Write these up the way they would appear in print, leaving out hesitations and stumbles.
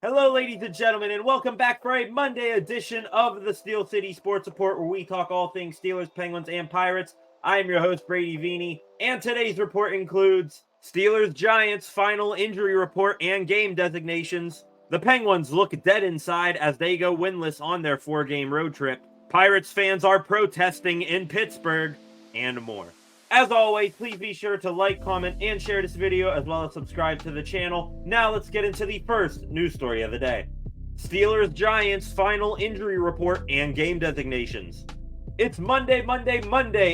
Hello, ladies and gentlemen, and welcome back for a Monday edition of the Steel City Sports Report, where we talk all things Steelers, Penguins, and Pirates. I am your host, Brady Vini, and today's report includes Steelers-Giants final injury report and game designations. The Penguins look dead inside as they go winless on their 4-game road trip. Pirates fans are protesting in Pittsburgh, and more. As always, please be sure to like, comment, and share this video, as well as subscribe to the channel. Now let's get into the first news story of the day. Steelers-Giants final injury report and game designations. It's Monday,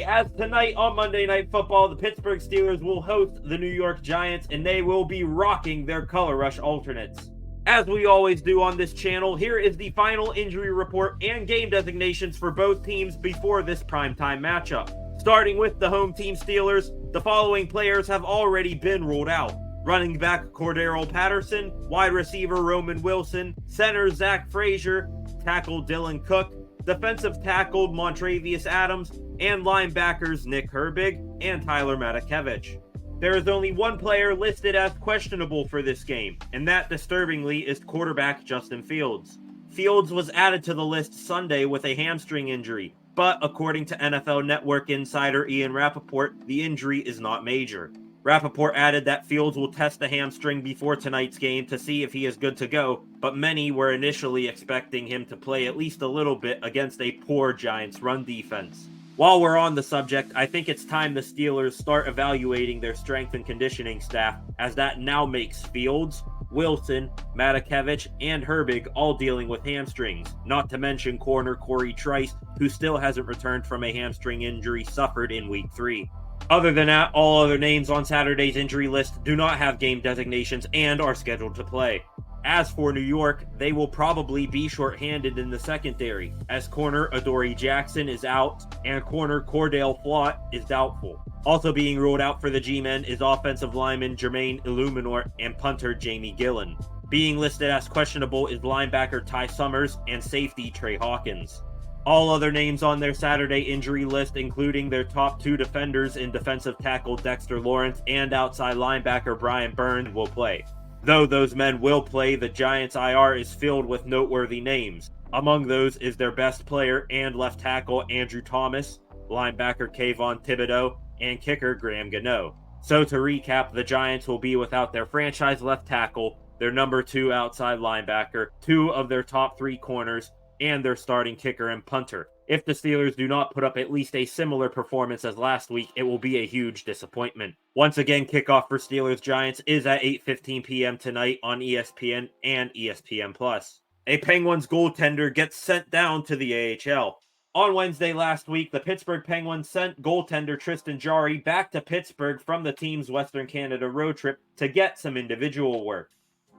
as tonight on Monday Night Football, the Pittsburgh Steelers will host the New York Giants, and they will be rocking their Color Rush alternates. As we always do on this channel, here is the final injury report and game designations for both teams before this primetime matchup. Starting with the home team Steelers, the following players have already been ruled out. Running back Cordero Patterson, wide receiver Roman Wilson, center Zach Frazier, tackle Dylan Cook, defensive tackle Montravius Adams, and linebackers Nick Herbig and Tyler Matakevich. There is only one player listed as questionable for this game, and that, disturbingly, is quarterback Justin Fields. Fields was added to the list Sunday with a hamstring injury, but according to NFL Network insider Ian Rappaport, the injury is not major. Rappaport added that Fields will test the hamstring before tonight's game to see if he is good to go, but many were initially expecting him to play at least a little bit against a poor Giants run defense. While we're on the subject, I think it's time the Steelers start evaluating their strength and conditioning staff, as that now makes Fields, Wilson, Matakevich, and Herbig all dealing with hamstrings, not to mention corner Corey Trice, who still hasn't returned from a hamstring injury suffered in Week 3. Other than that, all other names on Saturday's injury list do not have game designations and are scheduled to play. As for New York, they will probably be shorthanded in the secondary, as corner Adoree Jackson is out and corner Cordale Flott is doubtful. Also being ruled out for the G-men is offensive lineman Jermaine Illuminor and punter Jamie Gillen. Being listed as questionable is linebacker Ty Summers and safety Trey Hawkins. All other names on their Saturday injury list, including their top 2 defenders in defensive tackle Dexter Lawrence and outside linebacker Brian Burns, will play. Though those men will play, the Giants' IR is filled with noteworthy names. Among those is their best player and left tackle Andrew Thomas, linebacker Kayvon Thibodeau, and kicker Graham Gano. So to recap, the Giants will be without their franchise left tackle, their number 2 outside linebacker, 2 of their top 3 corners, and their starting kicker and punter. If the Steelers do not put up at least a similar performance as last week, it will be a huge disappointment. Once again, kickoff for Steelers-Giants is at 8:15 p.m. tonight on ESPN and ESPN+. A Penguins goaltender gets sent down to the AHL. On Wednesday last week, the Pittsburgh Penguins sent goaltender Tristan Jarry back to Pittsburgh from the team's Western Canada road trip to get some individual work.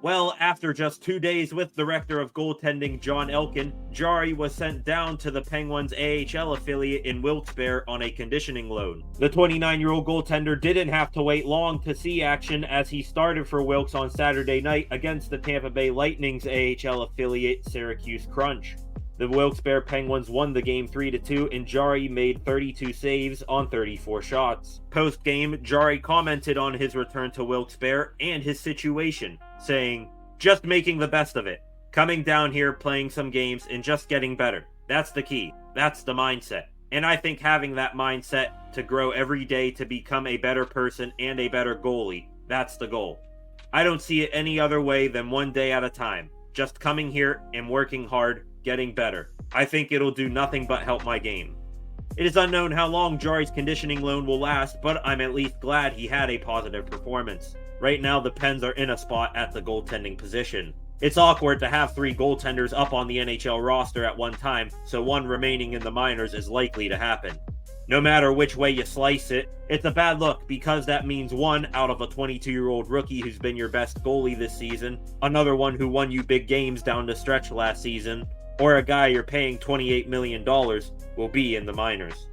Well, after just 2 days with director of goaltending John Elkin, Jarry was sent down to the Penguins' AHL affiliate in Wilkes-Barre on a conditioning loan. The 29-year-old goaltender didn't have to wait long to see action, as he started for Wilkes on Saturday night against the Tampa Bay Lightning's AHL affiliate Syracuse Crunch. The Wilkes-Barre Penguins won the game 3-2, and Jarry made 32 saves on 34 shots. Post-game, Jarry commented on his return to Wilkes-Barre and his situation, saying, "Just making the best of it. Coming down here, playing some games, and just getting better. That's the key. That's the mindset. And I think having that mindset to grow every day to become a better person and a better goalie, that's the goal. I don't see it any other way than one day at a time. Just coming here and working hard, getting better. I think it'll do nothing but help my game." It is unknown how long Jarry's conditioning loan will last, but I'm at least glad he had a positive performance. Right now, the Pens are in a spot at the goaltending position. It's awkward to have 3 goaltenders up on the NHL roster at one time, so one remaining in the minors is likely to happen. No matter which way you slice it, it's a bad look, because that means one out of a 22-year-old rookie who's been your best goalie this season, another one who won you big games down the stretch last season, or a guy you're paying $28 million will be in the minors.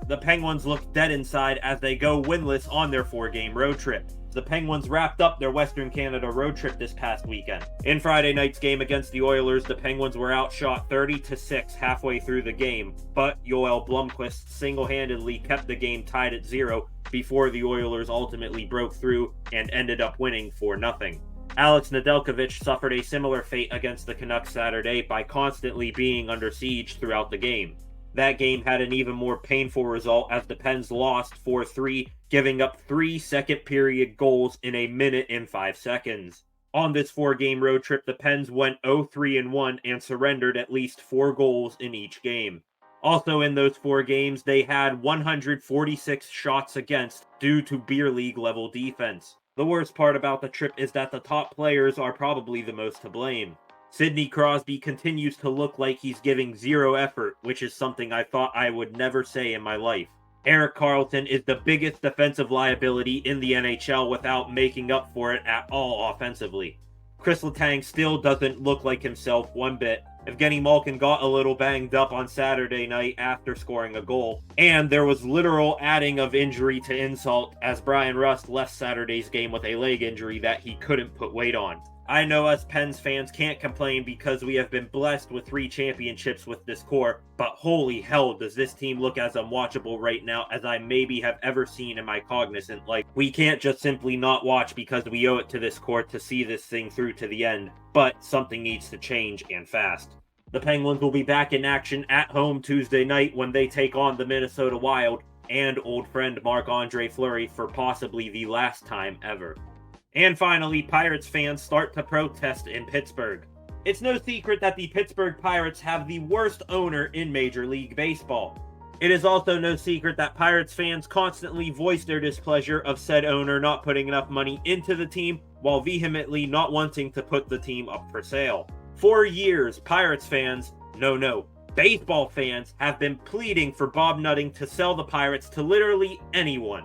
The Penguins look dead inside as they go winless on their 4-game road trip. The Penguins wrapped up their Western Canada road trip this past weekend. In Friday night's game against the Oilers, the Penguins were outshot 30-6 halfway through the game, but Yoel Blomqvist single-handedly kept the game tied at 0 before the Oilers ultimately broke through and ended up winning 4-0. Alex Nedeljkovic suffered a similar fate against the Canucks Saturday by constantly being under siege throughout the game. That game had an even more painful result as the Pens lost 4-3, giving up 3 second-period goals in a minute and 5 seconds. On this 4-game road trip, the Pens went 0-3-1 and surrendered at least 4 goals in each game. Also in those 4 games, they had 146 shots against due to beer league level defense. The worst part about the trip is that the top players are probably the most to blame. Sidney Crosby continues to look like he's giving zero effort, which is something I thought I would never say in my life. Erik Karlsson is the biggest defensive liability in the NHL without making up for it at all offensively. Chris Letang still doesn't look like himself one bit. Evgeny Malkin got a little banged up on Saturday night after scoring a goal, and there was literal adding of injury to insult as Brian Rust left Saturday's game with a leg injury that he couldn't put weight on. I know us Pens fans can't complain because we have been blessed with 3 championships with this core, but holy hell does this team look as unwatchable right now as I maybe have ever seen in my cognizant life. We can't just simply not watch because we owe it to this core to see this thing through to the end, but something needs to change and fast. The Penguins will be back in action at home Tuesday night when they take on the Minnesota Wild and old friend Marc-Andre Fleury for possibly the last time ever. And finally, Pirates fans start to protest in Pittsburgh. It's no secret that the Pittsburgh Pirates have the worst owner in Major League Baseball. It is also no secret that Pirates fans constantly voice their displeasure of said owner not putting enough money into the team while vehemently not wanting to put the team up for sale. For years, Pirates fans, baseball fans have been pleading for Bob Nutting to sell the Pirates to literally anyone.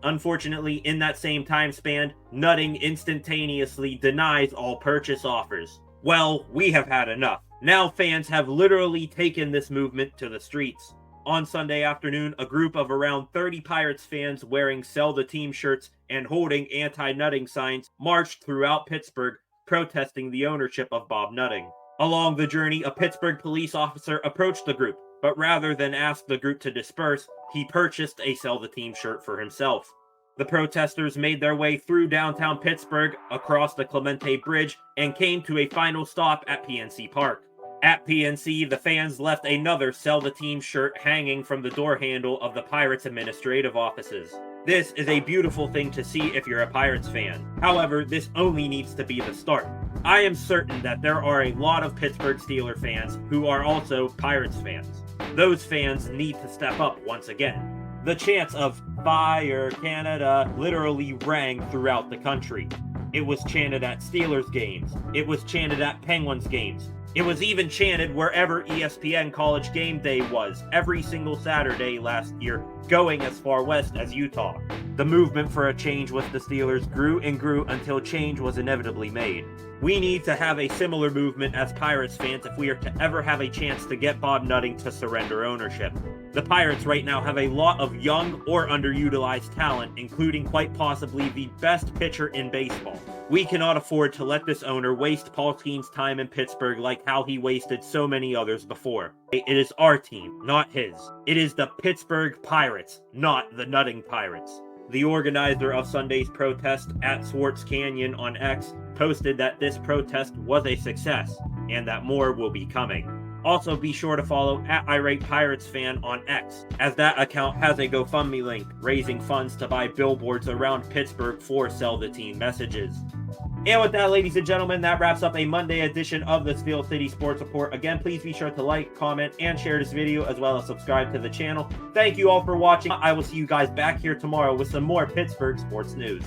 Unfortunately, in that same time span, Nutting instantaneously denies all purchase offers. Well, we have had enough. Now fans have literally taken this movement to the streets. On Sunday afternoon, a group of around 30 Pirates fans wearing Sell the Team shirts and holding anti-Nutting signs marched throughout Pittsburgh, protesting the ownership of Bob Nutting. Along the journey, a Pittsburgh police officer approached the group, but rather than ask the group to disperse, he purchased a Sell the Team shirt for himself. The protesters made their way through downtown Pittsburgh, across the Clemente Bridge, and came to a final stop at PNC Park. At PNC, the fans left another Sell the Team shirt hanging from the door handle of the Pirates' administrative offices. This is a beautiful thing to see if you're a Pirates fan. However, this only needs to be the start. I am certain that there are a lot of Pittsburgh Steelers fans who are also Pirates fans. Those fans need to step up once again. The chants of "Fire Canada" literally rang throughout the country. It was chanted at Steelers games. It was chanted at Penguins games. It was even chanted wherever ESPN College Game Day was, every single Saturday last year, going as far west as Utah. The movement for a change with the Steelers grew and grew until change was inevitably made. We need to have a similar movement as Pirates fans if we are to ever have a chance to get Bob Nutting to surrender ownership. The Pirates right now have a lot of young or underutilized talent, including quite possibly the best pitcher in baseball. We cannot afford to let this owner waste Paul Skeens' time in Pittsburgh like how he wasted so many others before. It is our team, not his. It is the Pittsburgh Pirates, not the Nutting Pirates. The organizer of Sunday's protest at Swartz Canyon on X posted that this protest was a success and that more will be coming. Also, be sure to follow at Irate Pirates Fan on X, as that account has a GoFundMe link raising funds to buy billboards around Pittsburgh for Sell the Team messages. And with that, ladies and gentlemen, that wraps up a Monday edition of the Steel City Sports Report. Again, please be sure to like, comment, and share this video, as well as subscribe to the channel. Thank you all for watching. I will see you guys back here tomorrow with some more Pittsburgh sports news.